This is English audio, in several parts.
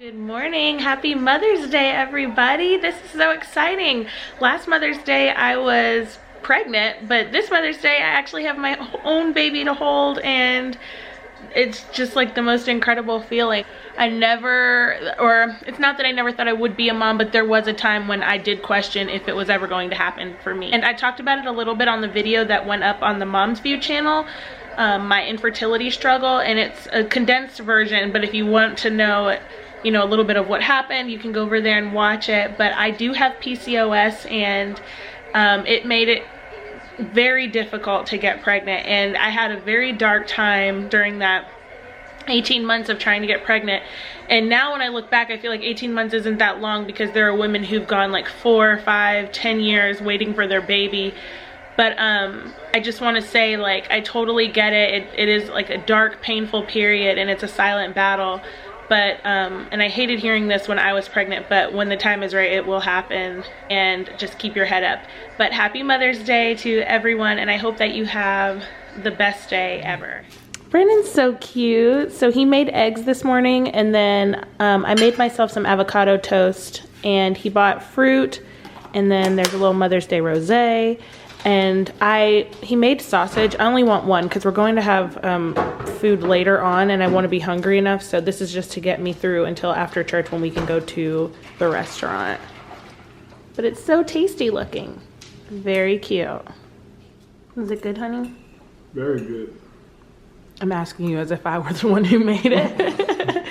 Good morning. Happy Mother's Day, everybody. This is so exciting. Last Mother's Day I was pregnant, but this Mother's Day I actually have my own baby to hold, and it's just like the most incredible feeling. It's not that I never thought I would be a mom, but there was a time when I did question if it was ever going to happen for me. And I talked about it a little bit on the video that went up on the Mom's View channel, my infertility struggle, and it's a condensed version, but if you want to know a little bit of what happened, you can go over there and watch it. But I do have PCOS, and it made it very difficult to get pregnant, and I had a very dark time during that 18 months of trying to get pregnant. And now when I look back, I feel like 18 months isn't that long, because there are women who've gone like 4, 5, 10 years waiting for their baby. But I just want to say, like, I totally get it. It is like a dark, painful period, and it's a silent battle. But, and I hated hearing this when I was pregnant, but when the time is right, it will happen, and just keep your head up. But happy Mother's Day to everyone, and I hope that you have the best day ever. Brandon's so cute. So he made eggs this morning, and then I made myself some avocado toast, and he bought fruit, and then there's a little Mother's Day rosé. And he made sausage. I only want one because we're going to have food later on, and I want to be hungry enough. So this is just to get me through until after church, when we can go to the restaurant. But it's so tasty looking. Very cute. Is it good, honey? Very good. I'm asking you as if I were the one who made it.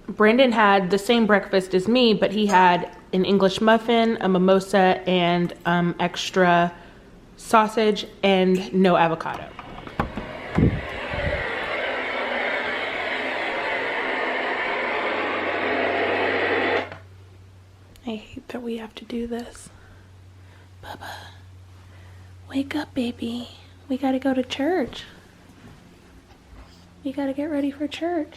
Brandon had the same breakfast as me, but he had an English muffin, a mimosa, and extra sausage and no avocado. I hate that we have to do this. Bubba, wake up, baby. We gotta go to church. We gotta get ready for church.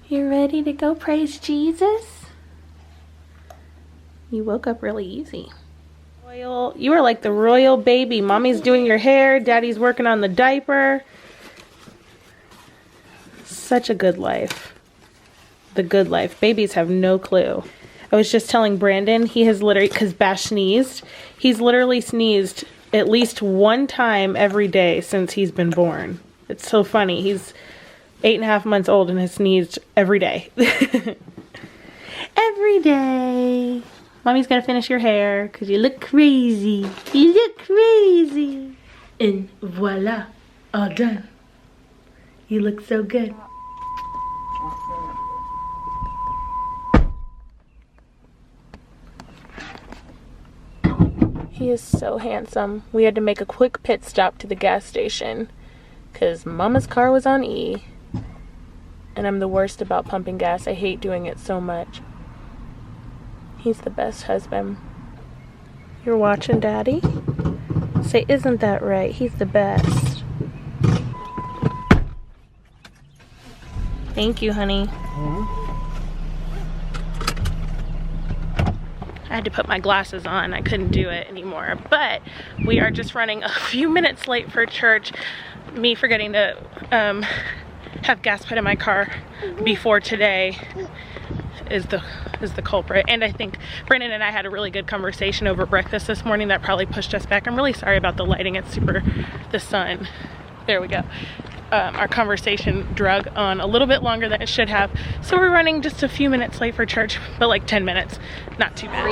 You ready to go praise Jesus? You woke up really easy. You are like the royal baby. Mommy's doing your hair. Daddy's working on the diaper. Such a good life. The good life. Babies have no clue. I was just telling Brandon, he has literally, because Bash sneezed, he's literally sneezed at least one time every day since he's been born. It's so funny. He's 8.5 months old and has sneezed every day. Every day. Mommy's gotta finish your hair because you look crazy. You look crazy. And voila, all done. You look so good. He is so handsome. We had to make a quick pit stop to the gas station because Mama's car was on E. And I'm the worst about pumping gas. I hate doing it so much. He's the best husband. You're watching, Daddy? Say, isn't that right? He's the best. Thank you, honey. I had to put my glasses on. I couldn't do it anymore. But we are just running a few minutes late for church. Me forgetting to have gas put in my car before today is the culprit. And I think Brandon and I had a really good conversation over breakfast this morning that probably pushed us back. I'm really sorry about the lighting. It's the sun. There we go. Our conversation drug on a little bit longer than it should have. So we're running just a few minutes late for church, but like 10 minutes. Not too bad.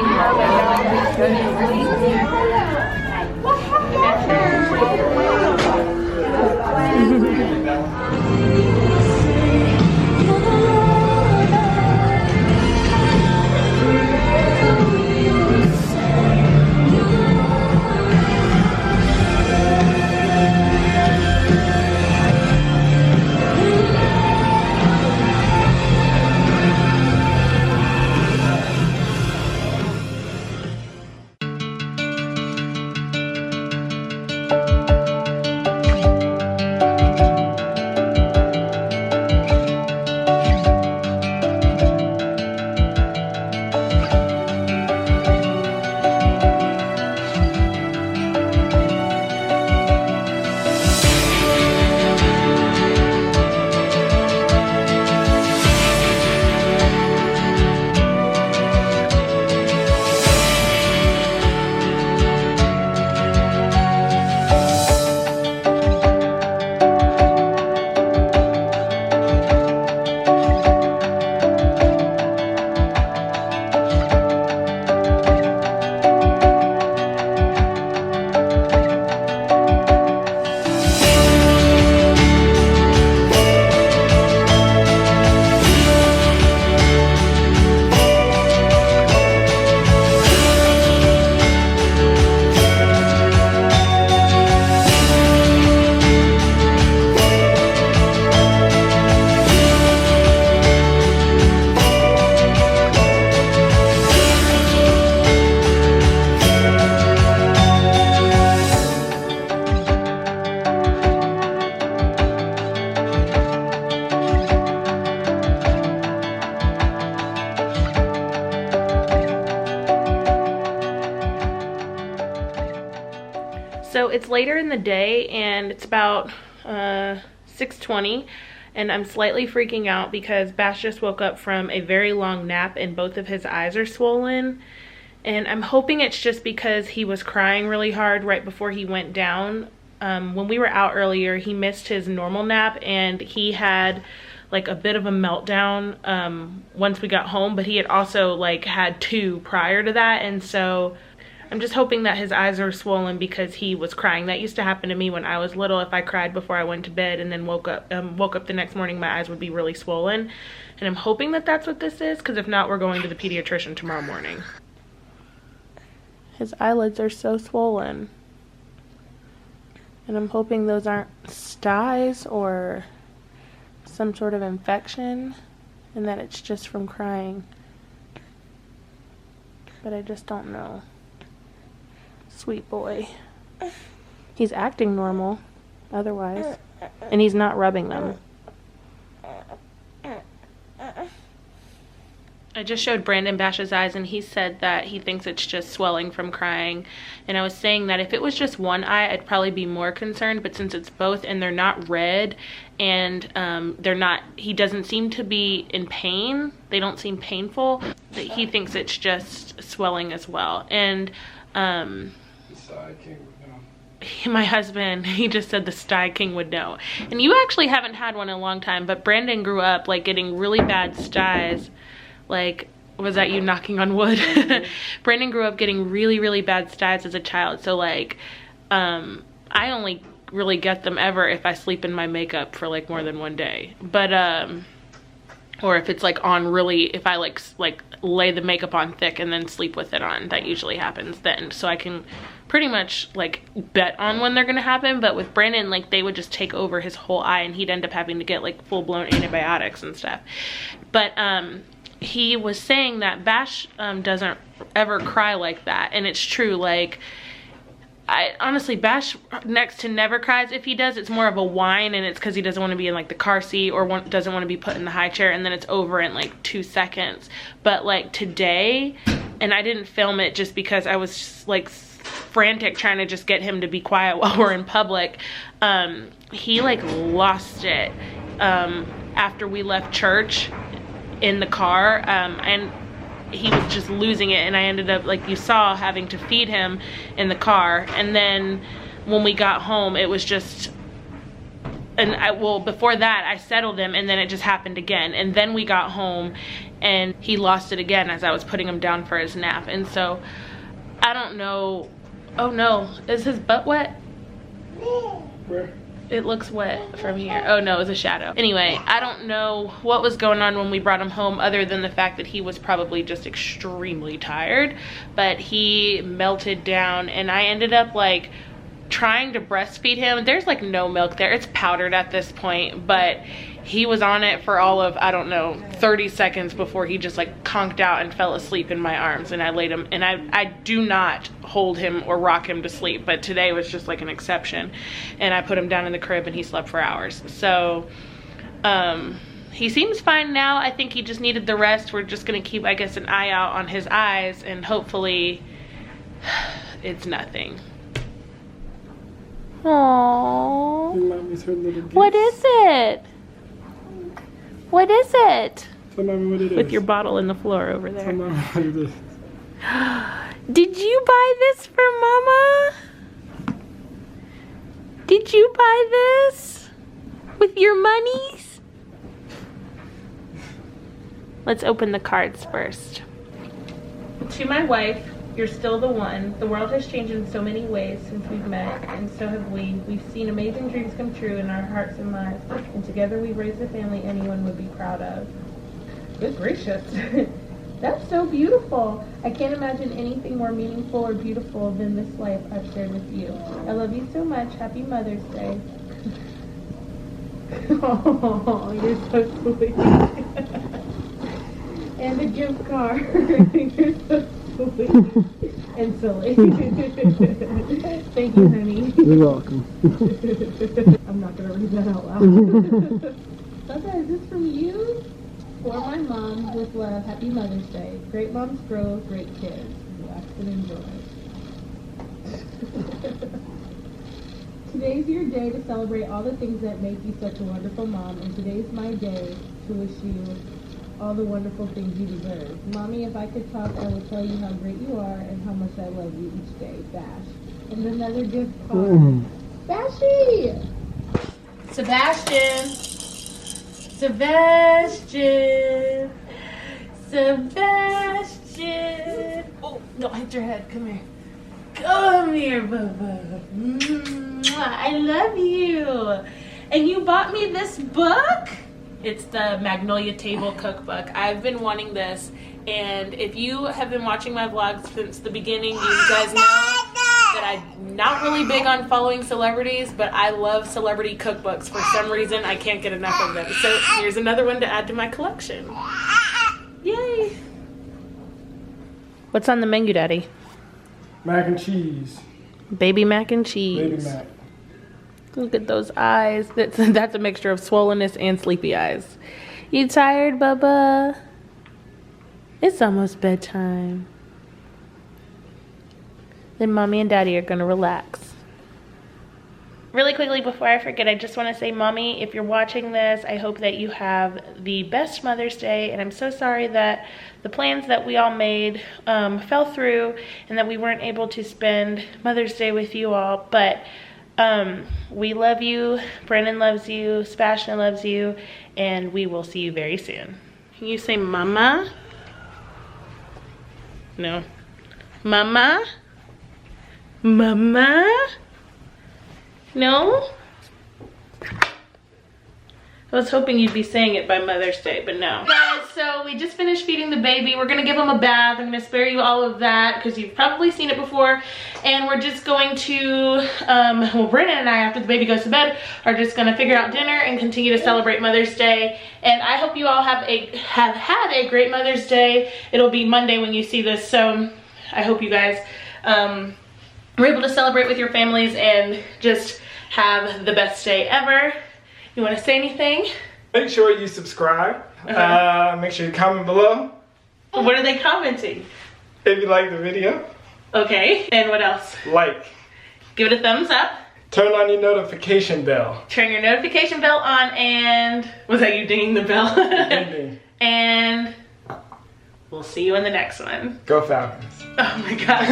So it's later in the day and it's about 6:20 and I'm slightly freaking out because Bash just woke up from a very long nap and both of his eyes are swollen. And I'm hoping it's just because he was crying really hard right before he went down. When we were out earlier, he missed his normal nap and he had like a bit of a meltdown once we got home, but he had also like had 2 prior to that. And so I'm just hoping that his eyes are swollen because he was crying. That used to happen to me when I was little. If I cried before I went to bed and then woke up the next morning, my eyes would be really swollen. And I'm hoping that that's what this is, because if not, we're going to the pediatrician tomorrow morning. His eyelids are so swollen. And I'm hoping those aren't styes or some sort of infection and that it's just from crying. But I just don't know. Sweet boy. He's acting normal otherwise. And he's not rubbing them. I just showed Brandon Bash's eyes and he said that he thinks it's just swelling from crying. And I was saying that if it was just one eye, I'd probably be more concerned. But since it's both and they're not red and he doesn't seem to be in pain. They don't seem painful. He thinks it's just swelling as well. And my husband, he just said the Sty King would know. And you actually haven't had one in a long time, but Brandon grew up like getting really bad styes. Like, was that you knocking on wood? Brandon grew up getting really, really bad styes as a child. So like, I only really get them ever if I sleep in my makeup for like more than one day. But, or if it's like on really, if I like lay the makeup on thick and then sleep with it on, that usually happens then. So I can pretty much like bet on when they're gonna happen. But with Brandon, like they would just take over his whole eye and he'd end up having to get like full-blown antibiotics and stuff. But, he was saying that Bash doesn't ever cry like that, and it's true. Like, honestly, Bash next to never cries. If he does, it's more of a whine, and it's because he doesn't want to be in like the car seat or doesn't want to be put in the high chair, and then it's over in like 2 seconds. But like today, and I didn't film it just because I was just, like frantic trying to just get him to be quiet while we're in public. He like lost it after we left church in the car, and he was just losing it, and I ended up, like you saw, having to feed him in the car. And then when we got home, it was just, and well, before that I settled him, and then it just happened again. And then we got home and he lost it again as I was putting him down for his nap. And so I don't know. Oh no, is his butt wet? Where? It looks wet from here. Oh no, it's a shadow. Anyway, I don't know what was going on when we brought him home, other than the fact that he was probably just extremely tired. But he melted down, and I ended up like trying to breastfeed him. There's like no milk there. It's powdered at this point, but he was on it for all of, I don't know, 30 seconds before he just like conked out and fell asleep in my arms. And I laid him, and I do not hold him or rock him to sleep, but today was just like an exception. And I put him down in the crib and he slept for hours. So he seems fine now. I think he just needed the rest. We're just gonna keep, I guess, an eye out on his eyes, and hopefully it's nothing. Aww. What is it? What is it? Tell Mommy what it is. With your bottle in the floor over there. Tell Mommy what it is. Did you buy this for Mama? Did you buy this with your monies? Let's open the cards first. To my wife, you're still the one. The world has changed in so many ways since we've met, and so have we. We've seen amazing dreams come true in our hearts and lives, and together we've raised a family anyone would be proud of. Good gracious. That's so beautiful. I can't imagine anything more meaningful or beautiful than this life I've shared with you. I love you so much. Happy Mother's Day. Oh, you're so sweet. And a gift card. You're so sweet and silly. Thank you, honey. You're welcome. I'm not going to read that out loud. Bubba, is this from you? For my mom, with love, happy Mother's Day. Great moms grow great kids. Relax and enjoy. today's your day to celebrate all the things that make you such a wonderful mom, and today's my day to wish you all the wonderful things you deserve. Mommy, if I could talk, I would tell you how great you are and how much I love you each day. Bash. And another gift card. Bashy! Sebastian. Sebastian. Sebastian. Oh, don't hit your head. Come here. Come here, Bubba. I love you. And you bought me this book? It's the Magnolia Table Cookbook. I've been wanting this, and if you have been watching my vlogs since the beginning, you guys know that I'm not really big on following celebrities, but I love celebrity cookbooks. For some reason, I can't get enough of them. So here's another one to add to my collection. Yay! What's on the menu, Daddy? Mac and cheese. Baby mac and cheese. Baby mac. Look at those eyes. That's a mixture of swollenness and sleepy eyes. You tired, Bubba? It's almost bedtime. Then Mommy and Daddy are gonna relax. Really quickly before I forget, I just want to say, Mommy, if you're watching this, I hope that you have the best Mother's Day, and I'm so sorry that the plans that we all made fell through and that we weren't able to spend Mother's Day with you all, but we love you, Brennan loves you, Sebastian loves you, and we will see you very soon. Can you say Mama? No. Mama? Mama? No? I was hoping you'd be saying it by Mother's Day, but no. Guys, so we just finished feeding the baby. We're gonna give him a bath. I'm gonna spare you all of that because you've probably seen it before. And we're just going to, well, Brennan and I, after the baby goes to bed, are just gonna figure out dinner and continue to celebrate Mother's Day. And I hope you all have had a great Mother's Day. It'll be Monday when you see this, so I hope you guys are able to celebrate with your families and just have the best day ever. You want to say anything? Make sure you subscribe. Make sure you comment below. What are they commenting? If you like the video. Okay, and what else? Like. Give it a thumbs up. Turn on your notification bell. Turn your notification bell on, and was that you dinging the bell? Ending. And we'll see you in the next one. Go Falcons. Oh my God.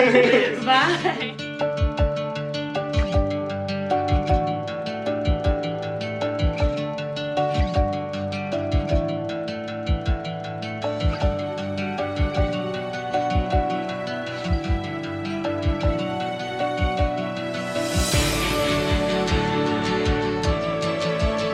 Bye.